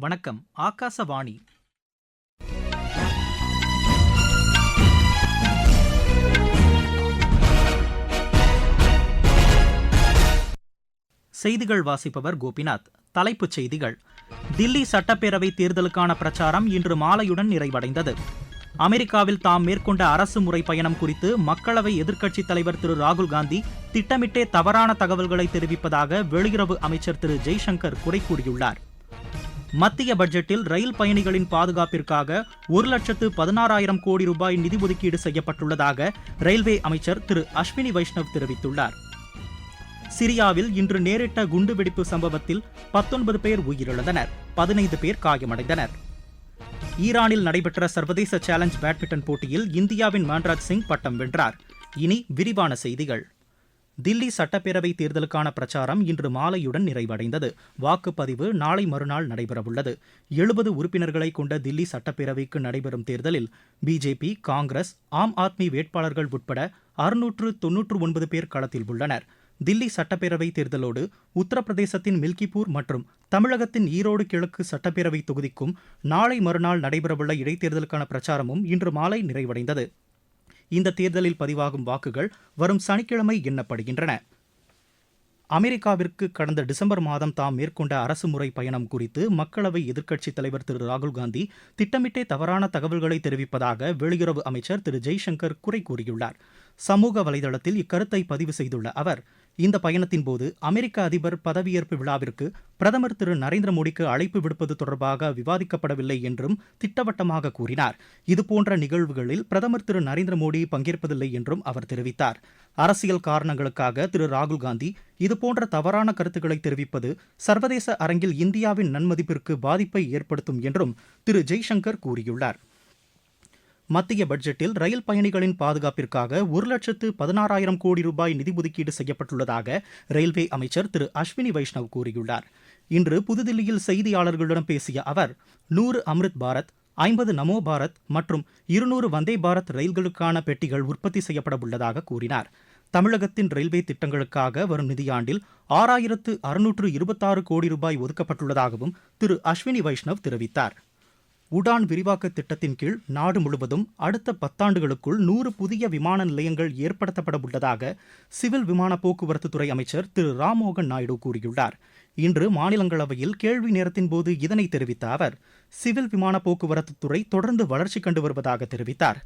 வணக்கம். ஆகாசவாணி. செய்திகள் வாசிப்பவர் கோபிநாத். தலைப்புச் செய்திகள். தில்லி சட்டப்பேரவை தேர்தலுக்கான பிரச்சாரம் இன்று மாலையுடன் நிறைவடைந்தது. அமெரிக்காவில் தாம் மேற்கொண்ட அரசு முறை பயணம் குறித்து மக்களவை எதிர்க்கட்சித் தலைவர் திரு ராகுல்காந்தி திட்டமிட்டே தவறான தகவல்களை தெரிவிப்பதாக வெளியுறவு அமைச்சர் திரு ஜெய்சங்கர் குறை கூறியுள்ளார். மத்திய பட்ஜெட்டில் ரயில் பயணிகளின் பாதுகாப்பிற்காக 1,16,000 கோடி ரூபாய் நிதி ஒதுக்கீடு செய்யப்பட்டுள்ளதாக ரயில்வே அமைச்சர் திரு அஸ்வினி வைஷ்ணவ் தெரிவித்துள்ளார். சிரியாவில் இன்று நேரிட்ட குண்டுவெடிப்பு சம்பவத்தில் 19 பேர் உயிரிழந்தனர், 15 பேர் காயமடைந்தனர். ஈரானில் நடைபெற்ற சர்வதேச சேலஞ்ச் பேட்மிண்டன் போட்டியில் இந்தியாவின் மான்ராஜ் சிங் பட்டம் வென்றார். இனி விரிவான செய்திகள். தில்லி சட்டப்பேரவை தேர்தலுக்கான பிரச்சாரம் இன்று மாலையுடன் நிறைவடைந்தது. வாக்குப்பதிவு நாளை மறுநாள் நடைபெறவுள்ளது. 70 உறுப்பினர்களை கொண்ட தில்லி சட்டப்பேரவைக்கு நடைபெறும் தேர்தலில் பிஜேபி, காங்கிரஸ், ஆம் ஆத்மி வேட்பாளர்கள் உட்பட 699 பேர் களத்தில் உள்ளனர். தில்லி சட்டப்பேரவை தேர்தலோடு உத்தரப்பிரதேசத்தின் மில்கிப்பூர் மற்றும் தமிழகத்தின் ஈரோடு கிழக்கு சட்டப்பேரவை தொகுதிக்கும் நாளை மறுநாள் நடைபெறவுள்ள இடைத்தேர்தலுக்கான பிரச்சாரமும் இன்று மாலை நிறைவடைந்தது. இந்த தேர்தலில் பதிவாகும் வாக்குகள் வரும் சனிக்கிழமை எண்ணப்படுகின்றன. அமெரிக்காவிற்கு கடந்த டிசம்பர் மாதம் தாம் மேற்கொண்ட அரசு முறை பயணம் குறித்து மக்களவை எதிர்க்கட்சித் தலைவர் திரு ராகுல்காந்தி திட்டமிட்டே தவறான தகவல்களை தெரிவிப்பதாக வெளியுறவு அமைச்சர் திரு ஜெய்சங்கர் குறை கூறியுள்ளார். சமூக வலைதளத்தில் இக்கருத்தை பதிவு செய்துள்ள அவர், இந்த பயணத்தின் போது அமெரிக்க அதிபர் பதவியேற்பு விழாவிற்கு பிரதமர் திரு நரேந்திர மோடிக்கு அழைப்பு விடுப்பது தொடர்பாக விவாதிக்கப்படவில்லை என்றும் திட்டவட்டமாக கூறினார். இதுபோன்ற நிகழ்வுகளில் பிரதமர் திரு நரேந்திர மோடி பங்கேற்பதில்லை என்றும் அவர் தெரிவித்தார். அரசியல் காரணங்களுக்காக திரு ராகுல்காந்தி இதுபோன்ற தவறான கருத்துக்களை தெரிவிப்பது சர்வதேச அரங்கில் இந்தியாவின் நன்மதிப்பிற்கு பாதிப்பை ஏற்படுத்தும் என்றும் திரு ஜெய்சங்கர் கூறியுள்ளார். மத்திய பட்ஜெட்டில் ரயில் பயணிகளின் பாதுகாப்பிற்காக 1,16,000 கோடி ரூபாய் நிதி ஒதுக்கீடு செய்யப்பட்டுள்ளதாக ரயில்வே அமைச்சர் திரு அஸ்வினி வைஷ்ணவ் கூறியுள்ளார். இன்று புதுதில்லியில் செய்தியாளர்களிடம் பேசிய அவர், 100 அம்ரித் பாரத், 50 நமோ பாரத் மற்றும் 200 வந்தே பாரத் ரயில்களுக்கான பெட்டிகள் உற்பத்தி செய்யப்பட உள்ளதாக கூறினார். தமிழகத்தின் ரயில்வே திட்டங்களுக்காக வரும் நிதியாண்டில் 6,626 கோடி ரூபாய் ஒதுக்கப்பட்டுள்ளதாகவும் திரு அஸ்வினி வைஷ்ணவ் தெரிவித்தார். உடான் விரிவாக்க திட்டத்தின் கீழ் நாடு முழுவதும் அடுத்த 10 ஆண்டுகளுக்குள் 100 புதிய விமான நிலையங்கள் ஏற்படுத்தப்பட உள்ளதாக சிவில் விமான போக்குவரத்து துறை அமைச்சர் திரு ராம்மோகன் நாயுடு கூறியுள்ளார். இன்று மாநிலங்களவையில் கேள்வி நேரத்தின் போது இதனை தெரிவித்த அவர், சிவில் விமான போக்குவரத்து துறை தொடர்ந்து வளர்ச்சி கண்டு வருவதாக தெரிவித்தார்.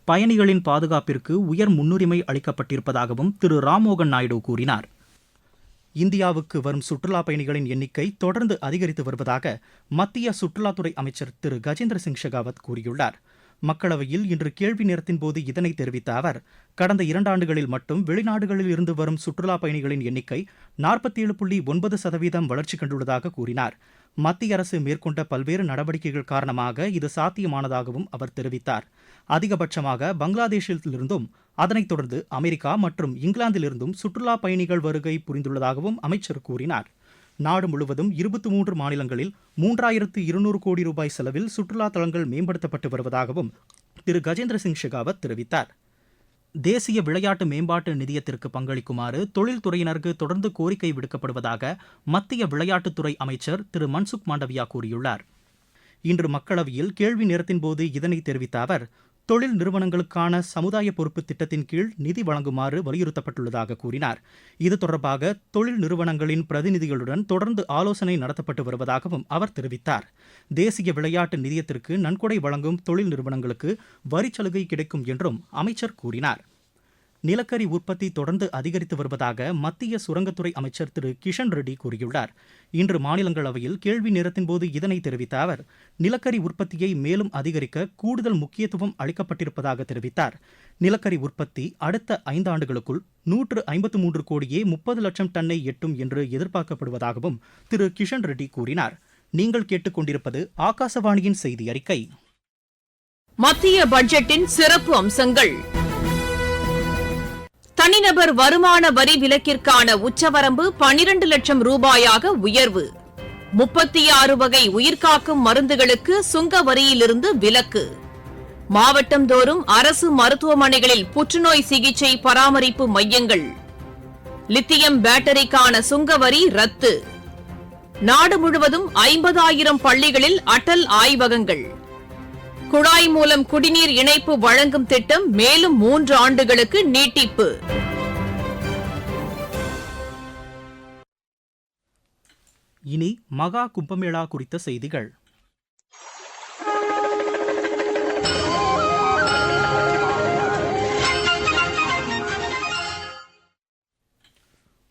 பயணிகளின் பாதுகாப்பிற்கு உயர் முன்னுரிமை அளிக்கப்பட்டிருப்பதாகவும் திரு ராம்மோகன் நாயுடு கூறினார். இந்தியாவுக்கு வரும் சுற்றுலா பயணிகளின் எண்ணிக்கை தொடர்ந்து அதிகரித்து வருவதாக மத்திய சுற்றுலாத்துறை அமைச்சர் திரு கஜேந்திர சிங் ஷெகாவத் கூறியுள்ளார். மக்களவையில் இன்று கேள்வி நேரத்தின் போது இதனை தெரிவித்த அவர், கடந்த 2 ஆண்டுகளில் மட்டும் வெளிநாடுகளில் இருந்து வரும் சுற்றுலா பயணிகளின் எண்ணிக்கை 47.9% வளர்ச்சி கண்டுள்ளதாக கூறினார். மத்திய அரசு மேற்கொண்ட பல்வேறு நடவடிக்கைகள் காரணமாக இது சாத்தியமானதாகவும் அவர் தெரிவித்தார். அதிகபட்சமாக பங்களாதேஷிலிருந்தும் அதனைத் தொடர்ந்து அமெரிக்கா மற்றும் இங்கிலாந்திலிருந்தும் சுற்றுலா பயணிகள் வருகை புரிந்துள்ளதாகவும் அமைச்சர் கூறினார். நாடு முழுவதும் 23 மாநிலங்களில் 3,200 கோடி ரூபாய் செலவில் சுற்றுலா தலங்கள் மேம்படுத்தப்பட்டு வருவதாகவும் திரு கஜேந்திர சிங் ஷெகாவத் தெரிவித்தார். தேசிய விளையாட்டு மேம்பாட்டு நிதியத்திற்கு பங்களிக்குமாறு தொழில்துறையினருக்கு தொடர்ந்து கோரிக்கை விடுக்கப்படுவதாக மத்திய விளையாட்டுத்துறை அமைச்சர் திரு மன்சுக் மாண்டவியா கூறியுள்ளார். இன்று மக்களவையில் கேள்வி நேரத்தின் போது இதனை தெரிவித்த அவர், தொழில் நிறுவனங்களுக்கான சமுதாய பொறுப்பு திட்டத்தின் கீழ் நிதி வழங்குமாறு வலியுறுத்தப்பட்டுள்ளதாக கூறினார். இது தொடர்பாக தொழில் நிறுவனங்களின் பிரதிநிதிகளுடன் தொடர்ந்து ஆலோசனை நடத்தப்பட்டு வருவதாகவும் அவர் தெரிவித்தார். தேசிய விளையாட்டு நிதியத்திற்கு நன்கொடை வழங்கும் தொழில் நிறுவனங்களுக்கு வரிச்சலுகை கிடைக்கும் என்றும் அமைச்சர் கூறினார். நிலக்கரி உற்பத்தி தொடர்ந்து அதிகரித்து வருவதாக மத்திய சுரங்கத்துறை அமைச்சர் திரு கிஷன் ரெட்டி கூறியுள்ளார். இன்று மாநிலங்களவையில் கேள்வி நேரத்தின் போது இதனை தெரிவித்த அவர், நிலக்கரி உற்பத்தியை மேலும் அதிகரிக்க கூடுதல் முக்கியத்துவம் அளிக்கப்பட்டிருப்பதாக தெரிவித்தார். நிலக்கரி உற்பத்தி அடுத்த 5 ஆண்டுகளுக்குள் 153 கோடியே 30 லட்சம் டன்னை எட்டும் என்று எதிர்பார்க்கப்படுவதாகவும் திரு கிஷன் ரெட்டி கூறினார். நீங்கள் கேட்டுக்கொண்டிருப்பது ஆகாசவாணியின் செய்தி அறிக்கை. மத்திய பட்ஜெட்டின் சிறப்பு அம்சங்கள். தனிநபர் வருமான வரி விலக்கிற்கான உச்சவரம்பு 12 லட்சம் ரூபாயாக உயர்வு. 36 வகை உயிர்காக்கும் மருந்துகளுக்கு சுங்க வரியிலிருந்து விலக்கு. மாவட்டந்தோறும் அரசு மருத்துவமனைகளில் புற்றுநோய் சிகிச்சை பராமரிப்பு மையங்கள். லித்தியம் பேட்டரிக்கான சுங்க வரி ரத்து. நாடு முழுவதும் 50,000 பள்ளிகளில் அடல் ஆய்வகங்கள். குழாய் மூலம் குடிநீர் இணைப்பு வழங்கும் திட்டம் மேலும் 3 ஆண்டுகளுக்கு நீட்டிப்பு. இனி மகா கும்பமேளா குறித்த செய்திகள்.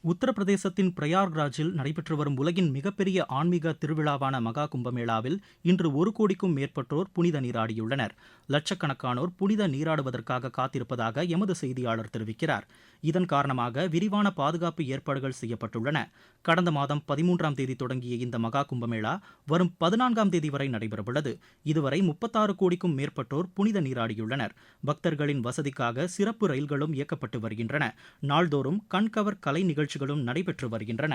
உத்தரப்பிரதேசத்தின் பிரயாக்ராஜில் நடைபெற்று வரும் உலகின் மிகப்பெரிய ஆன்மீக திருவிழாவான மகா கும்பமேளாவில் இன்று 1 கோடிக்கும் மேற்பட்டோர் புனித நீராடியுள்ளனர். லட்சக்கணக்கானோர் புனித நீராடுவதற்காக காத்திருப்பதாக எமது செய்தியாளர் தெரிவிக்கிறார். இதன் காரணமாக விரிவான பாதுகாப்பு ஏற்பாடுகள் செய்யப்பட்டுள்ளன. கடந்த மாதம் 13ஆம் தேதி தொடங்கிய இந்த மகா கும்பமேளா வரும் 14ஆம் தேதி வரை நடைபெறவுள்ளது. இதுவரை 36 கோடிக்கும் மேற்பட்டோர் புனித நீராடியுள்ளனர். பக்தர்களின் வசதிக்காக சிறப்பு ரயில்களும் இயக்கப்பட்டு வருகின்றன. நாள்தோறும் கண்கவர் கலை நிகழ்ச்சிகளும் நடைபெற்று வருகின்றன.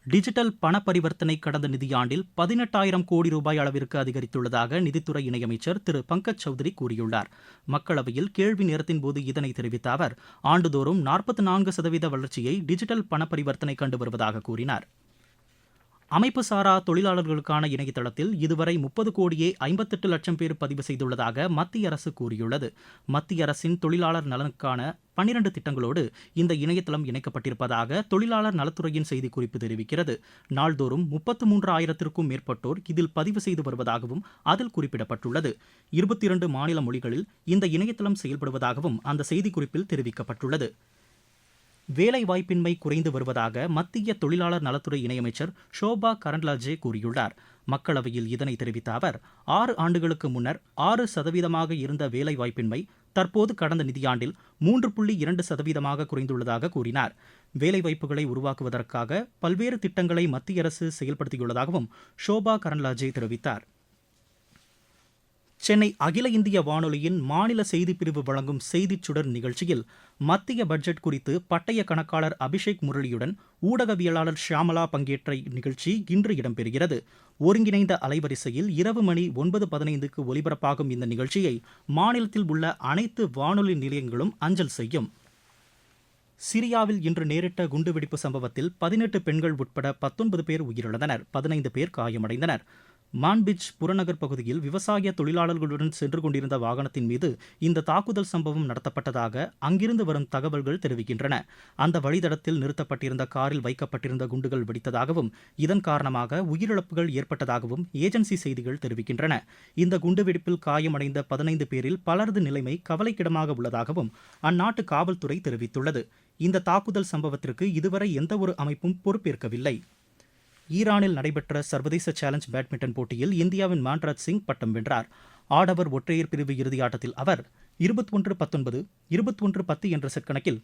டிஜிட்டல் பண பரிவர்த்தனை கடந்த நிதியாண்டில் 18,000 கோடி ரூபாய் அளவிற்கு அதிகரித்துள்ளதாக நிதித்துறை இணையமைச்சர் திரு பங்கஜ் சௌத்ரி கூறியுள்ளார். மக்களவையில் கேள்வி நேரத்தின் போது இதனை தெரிவித்த அவர், ஆண்டுதோறும் 44% வளர்ச்சியை டிஜிட்டல் பண பரிவர்த்தனை கண்டு வருவதாக கூறினார். அமைப்பு சாரா தொழிலாளர்களுக்கான இணையதளத்தில் இதுவரை 30,58,00,000 பேர் பதிவு செய்துள்ளதாக மத்திய அரசு கூறியுள்ளது. மத்திய அரசின் தொழிலாளர் நலனுக்கான 12 திட்டங்களோடு இந்த இணையதளம் இணைக்கப்பட்டிருப்பதாக தொழிலாளர் நலத்துறையின் செய்திக்குறிப்பு தெரிவிக்கிறது. நாள்தோறும் 33,000க்கும் மேற்பட்டோர் இதில் பதிவு செய்து வருவதாகவும் அதில் குறிப்பிடப்பட்டுள்ளது. 22 மாநில மொழிகளில் இந்த இணையதளம் செயல்படுவதாகவும் அந்த செய்திக்குறிப்பில் தெரிவிக்கப்பட்டுள்ளது. வேலைவாய்ப்பின்மை குறைந்து வருவதாக மத்திய தொழிலாளர் நலத்துறை இணையமைச்சர் ஷோபா கரண்ட்லாஜே கூறியுள்ளார். மக்களவையில் இதனை தெரிவித்த அவர், 6 ஆண்டுகளுக்கு முன்னர் 6% இருந்த வேலைவாய்ப்பின்மை தற்போது கடந்த நிதியாண்டில் 3.2% குறைந்துள்ளதாக கூறினார். வேலைவாய்ப்புகளை உருவாக்குவதற்காக பல்வேறு திட்டங்களை மத்திய அரசு செயல்படுத்தியுள்ளதாகவும் ஷோபா கரண்ட்லாஜே தெரிவித்தார். சென்னை அகில இந்திய வானொலியின் மாநில செய்திப்பிரிவு வழங்கும் செய்திச் சுடர் நிகழ்ச்சியில் மத்திய பட்ஜெட் குறித்து பட்டய கணக்காளர் அபிஷேக் முரளியுடன் ஊடகவியலாளர் ஷியாமலா பங்கேற்ற நிகழ்ச்சி இன்று இடம்பெறுகிறது. ஒருங்கிணைந்த அலைவரிசையில் இரவு மணி 9:15க்கு ஒலிபரப்பாகும் இந்த நிகழ்ச்சியை மாநிலத்தில் உள்ள அனைத்து வானொலி நிலையங்களும் அஞ்சல் செய்யும். சிரியாவில் இன்று நேரிட்ட குண்டுவெடிப்பு சம்பவத்தில் 18 பெண்கள் உட்பட 19 பேர் உயிரிழந்தனர். 15 பேர் காயமடைந்தனர். மான்பிச் புறநகர் பகுதியில் விவசாய தொழிலாளர்களுடன் சென்று கொண்டிருந்த வாகனத்தின் மீது இந்த தாக்குதல் சம்பவம் நடத்தப்பட்டதாக அங்கிருந்து வரும் தகவல்கள் தெரிவிக்கின்றன. அந்த வழித்தடத்தில் நிறுத்தப்பட்டிருந்த காரில் வைக்கப்பட்டிருந்த குண்டுகள் வெடித்ததாகவும் இதன் காரணமாக உயிரிழப்புகள் ஏற்பட்டதாகவும் ஏஜென்சி செய்திகள் தெரிவிக்கின்றன. இந்த குண்டுவெடிப்பில் காயமடைந்த 15 பேரில் பலரது நிலைமை கவலைக்கிடமாக உள்ளதாகவும் அந்நாட்டு காவல்துறை தெரிவித்துள்ளது. இந்த தாக்குதல் சம்பவத்திற்கு இதுவரை எந்தவொரு அமைப்பும் பொறுப்பேற்கவில்லை. ஈரானில் நடைபெற்ற சர்வதேச சேலஞ்ச் பேட்மிண்டன் போட்டியில் இந்தியாவின் மான்ராஜ் சிங் பட்டம் வென்றார். ஆடவர் ஒற்றையர் பிரிவு இறுதியாட்டத்தில் அவர் 21-19, 21-10 என்ற செட் கணக்கில்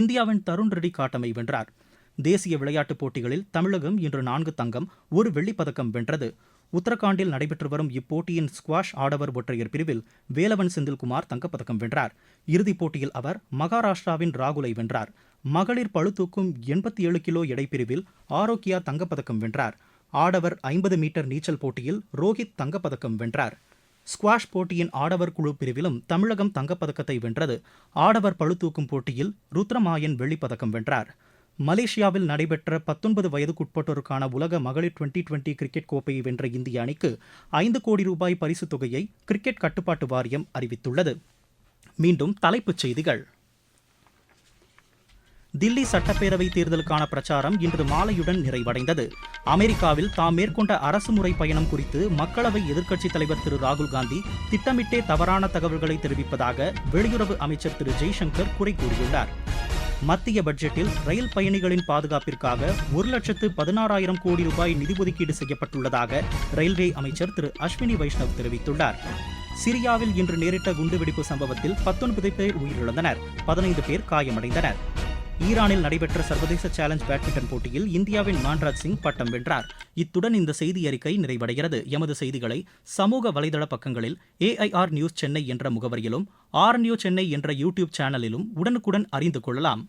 இந்தியாவின் தருண் ரெட்டி காட்டமை வென்றார். தேசிய விளையாட்டுப் போட்டிகளில் தமிழகம் இன்று 4 தங்கம், 1 வெள்ளிப் பதக்கம் வென்றது. உத்தரகாண்டில் நடைபெற்று வரும் இப்போட்டியின் ஸ்குவாஷ் ஆடவர் ஒற்றையர் பிரிவில் வேலவன் செந்தில்குமார் தங்கப்பதக்கம் வென்றார். இறுதிப் போட்டியில் அவர் மகாராஷ்டிராவின் ராகுலை வென்றார். மகளிர் பளுதூக்கும் 87 கிலோ எடை பிரிவில் ஆரோக்கியா தங்கப்பதக்கம் வென்றார். ஆடவர் 50 மீட்டர் நீச்சல் போட்டியில் ரோஹித் தங்கப்பதக்கம் வென்றார். ஸ்குவாஷ் போட்டியின் ஆடவர் குழு பிரிவிலும் தமிழகம் தங்கப்பதக்கத்தை வென்றது. ஆடவர் பளுதூக்கும் போட்டியில் ருத்ரமாயன் வெள்ளிப்பதக்கம் வென்றார். மலேசியாவில் நடைபெற்ற 19 வயதுக்குட்பட்டோருக்கான உலக மகளிர் 2020 கிரிக்கெட் கோப்பையை வென்ற இந்திய அணிக்கு 5 கோடி ரூபாய் பரிசுத் தொகையை கிரிக்கெட் கட்டுப்பாட்டு வாரியம் அறிவித்துள்ளது. மீண்டும் தலைப்புச் செய்திகள். தில்லி சட்டப்பேரவை தேர்தலுக்கான பிரச்சாரம் இன்று மாலையுடன் நிறைவடைந்தது. அமெரிக்காவில் தாம் மேற்கொண்ட அரசுமுறை பயணம் குறித்து மக்களவை எதிர்க்கட்சித் தலைவர் திரு ராகுல் காந்தி திட்டமிட்டே தவறான தகவல்களை தெரிவிப்பதாக வெளியுறவு அமைச்சர் திரு ஜெய்சங்கர் குறை கூறியுள்ளார். மத்திய பட்ஜெட்டில் ரயில் பயணிகளின் பாதுகாப்பிற்காக 1,16,000 கோடி ரூபாய் நிதி ஒதுக்கீடு செய்யப்பட்டுள்ளதாக ரயில்வே அமைச்சர் திரு அஸ்வினி வைஷ்ணவ் தெரிவித்துள்ளார். சிரியாவில் இன்று நேரிட்ட குண்டுவெடிப்பு சம்பவத்தில் 19 பேர் உயிரிழந்தனர், 15 பேர் காயமடைந்தனர். ஈரானில் நடைபெற்ற சர்வதேச சேலஞ்ச் பேட்மிண்டன் போட்டியில் இந்தியாவின் மான்ராஜ் சிங் பட்டம் வென்றார். இத்துடன் இந்த செய்தி அறிக்கை நிறைவடைகிறது. எமது செய்திகளை சமூக வலைதள பக்கங்களில் AIR நியூஸ் சென்னை என்ற முகவரியிலும், RNU சென்னை என்ற யூடியூப் சேனலிலும் உடனுக்குடன் அறிந்து கொள்ளலாம்.